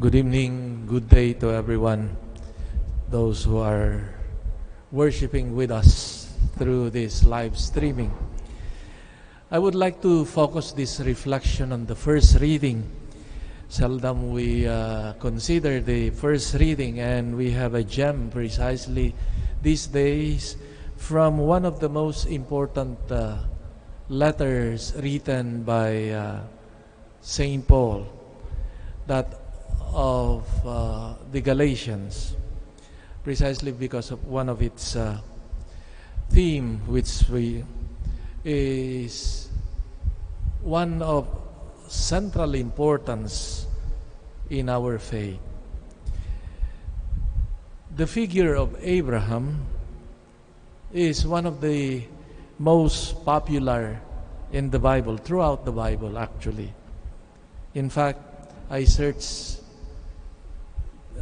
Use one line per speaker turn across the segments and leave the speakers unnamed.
Good evening, good day to everyone, those who are worshiping with us through this live streaming. I would like to focus this reflection on the first reading. Seldom we consider the first reading, and we have a gem precisely these days from one of the most important letters written by St. Paul, that of the Galatians, precisely because of one of its theme, which is one of central importance in our faith. The figure of Abraham is one of the most popular in the Bible, throughout the Bible actually. In fact, I searched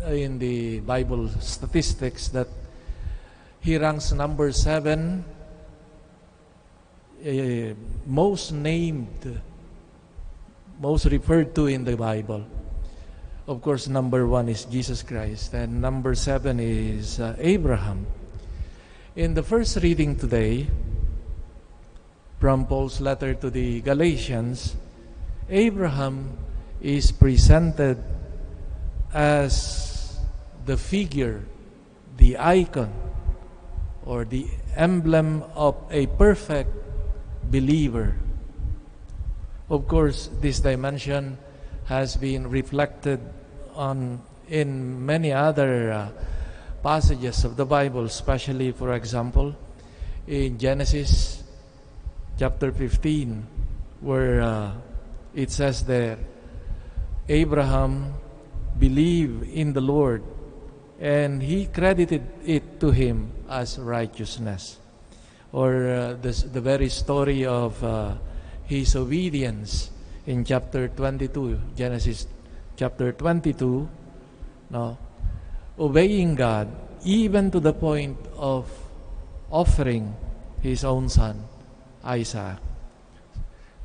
in the Bible statistics that he ranks number 7 most named, most referred to in the Bible. Of course, number 1 is Jesus Christ, and number 7 is Abraham. In the first reading today, from Paul's letter to the Galatians, Abraham is presented as the figure, the icon, or the emblem of a perfect believer. Of course, this dimension has been reflected in many other passages of the Bible, especially, for example, in Genesis chapter 15, where it says there, Abraham believed in the Lord, and he credited it to him as righteousness. Or the very story of his obedience in chapter 22, Genesis chapter 22, obeying God even to the point of offering his own son, Isaac,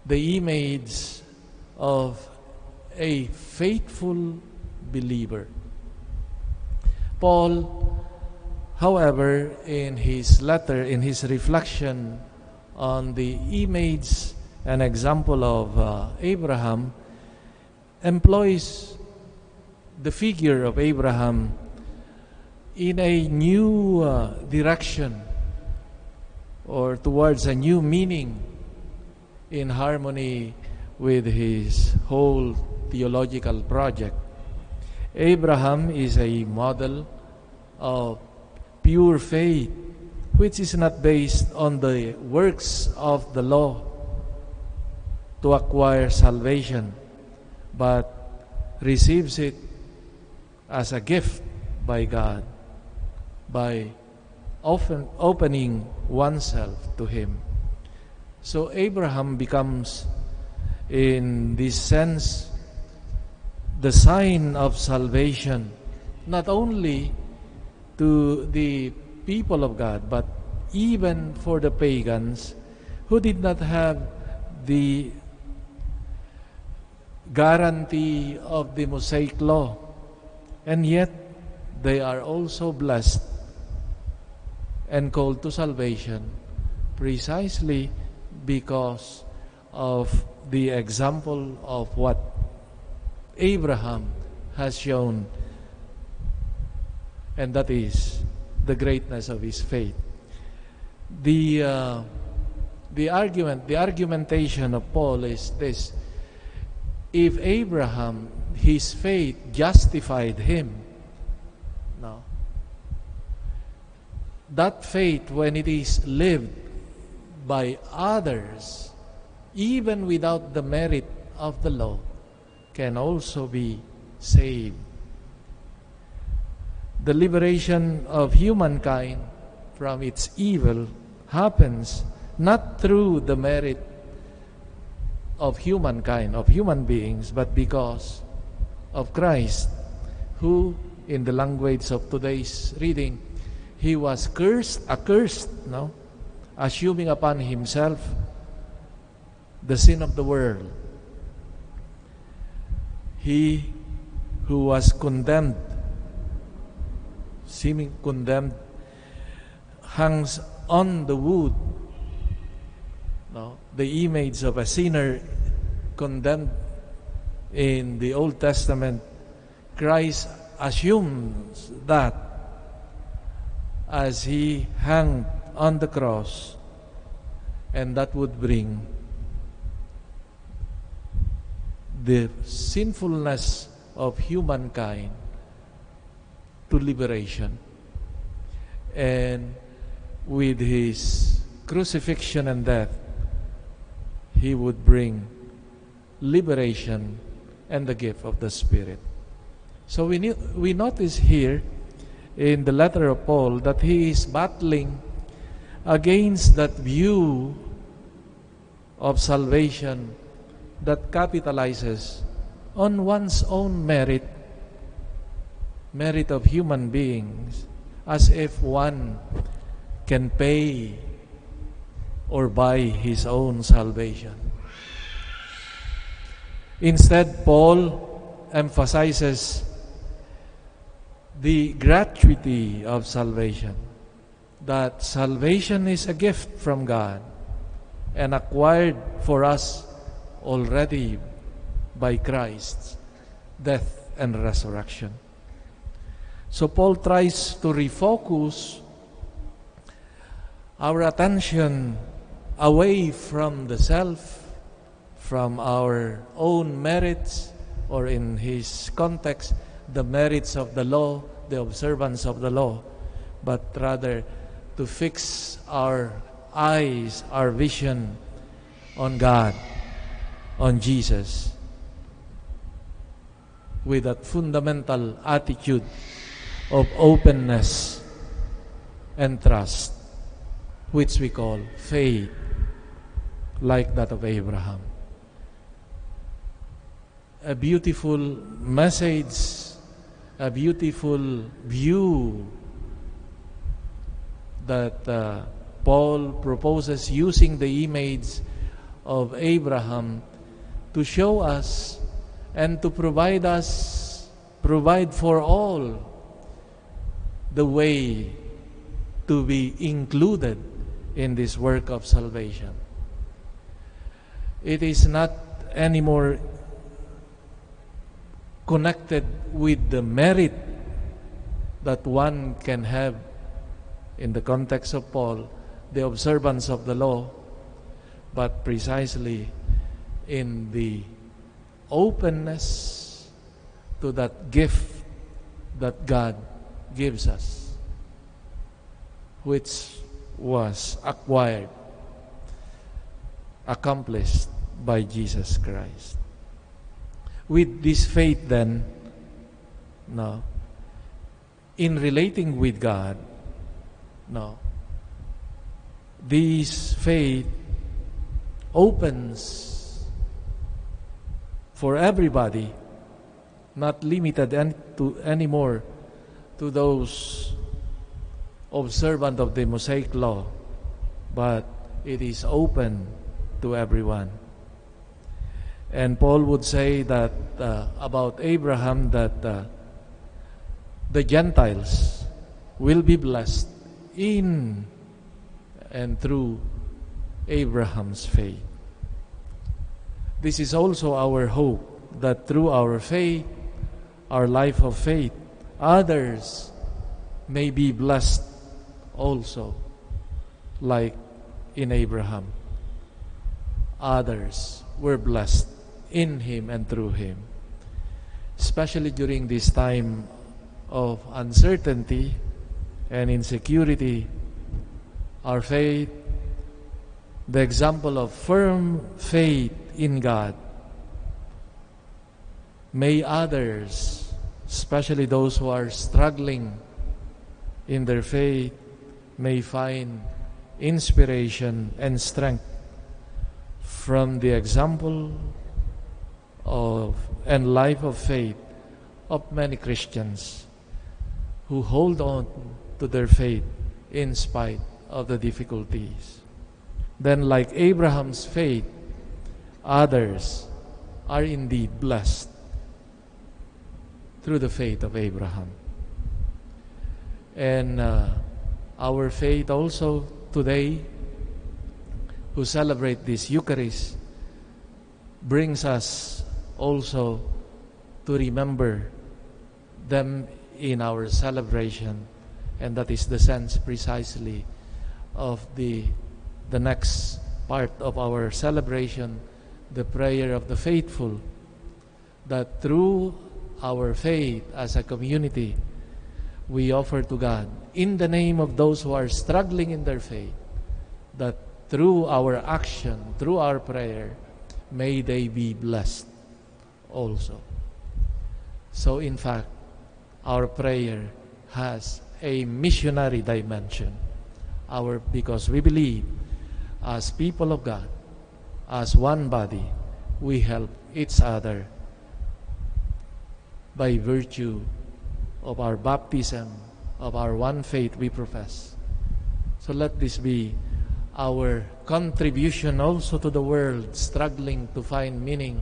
the image of a faithful believer. Paul, however, in his letter, in his reflection on the image and example of Abraham, employs the figure of Abraham in a new direction, or towards a new meaning, in harmony with his whole theological project. Abraham is a model of pure faith, which is not based on the works of the law to acquire salvation, but receives it as a gift by God, by often opening oneself to Him. So Abraham becomes, in this sense, the sign of salvation, not only to the people of God, but even for the pagans who did not have the guarantee of the Mosaic law, and yet they are also blessed and called to salvation precisely because of the example of what Abraham has shown, and that is the greatness of his faith. The argumentation of Paul is this: if Abraham, his faith justified him, that faith, when it is lived by others, even without the merit of the law, can also be saved. The liberation of humankind from its evil happens not through the merit of humankind, of human beings, but because of Christ, who, in the language of today's reading, he was accursed, assuming upon himself the sin of the world. He who was condemned, seeming condemned, hangs on the wood. No? The image of a sinner condemned in the Old Testament, Christ assumes that as he hung on the cross, and that would bring the sinfulness of humankind to liberation. And with his crucifixion and death, he would bring liberation and the gift of the Spirit. So we notice here in the letter of Paul that he is battling against that view of salvation that capitalizes on one's own merit of human beings, as if one can pay or buy his own salvation. Instead, Paul emphasizes the gratuity of salvation, that salvation is a gift from God and acquired for us already by Christ's death and resurrection. So Paul tries to refocus our attention away from the self, from our own merits, or in his context, the merits of the law, the observance of the law, but rather to fix our eyes, our vision on God, on Jesus, with that fundamental attitude of openness and trust, which we call faith, like that of Abraham. A beautiful message, a beautiful view that Paul proposes using the image of Abraham to show us and to provide for all the way to be included in this work of salvation. It is not anymore connected with the merit that one can have in the context of Paul, the observance of the law, but precisely in the openness to that gift that God gives us, which was accomplished by Jesus Christ. With this faith then, no, in relating with God, no, this faith opens for everybody, not limited anymore to those observant of the Mosaic law, but it is open to everyone. And Paul would say that about Abraham, that the Gentiles will be blessed in and through Abraham's faith. This is also our hope, that through our faith, our life of faith, others may be blessed also, like in Abraham. Others were blessed in him and through him. Especially during this time of uncertainty and insecurity, our faith, the example of firm faith in God, may others, especially those who are struggling in their faith, may find inspiration and strength from the example of and life of faith of many Christians who hold on to their faith in spite of the difficulties. Then, like Abraham's faith, others are indeed blessed through the faith of Abraham. And our faith also today, who celebrate this Eucharist, brings us also to remember them in our celebration, and that is the sense precisely of the next part of our celebration, the prayer of the faithful, that through our faith as a community, we offer to God, in the name of those who are struggling in their faith, that through our action, through our prayer, may they be blessed also. So in fact, our prayer has a missionary dimension. Because we believe, as people of God, as one body, we help each other by virtue of our baptism, of our one faith we profess. So let this be our contribution also to the world struggling to find meaning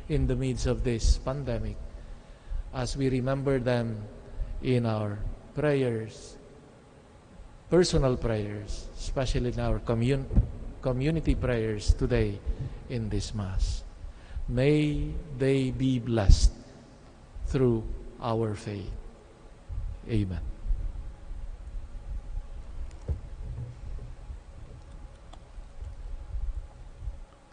in the midst of this pandemic, as we remember them in our prayers, personal prayers, especially in our community prayers today in this Mass. May they be blessed through our faith. Amen.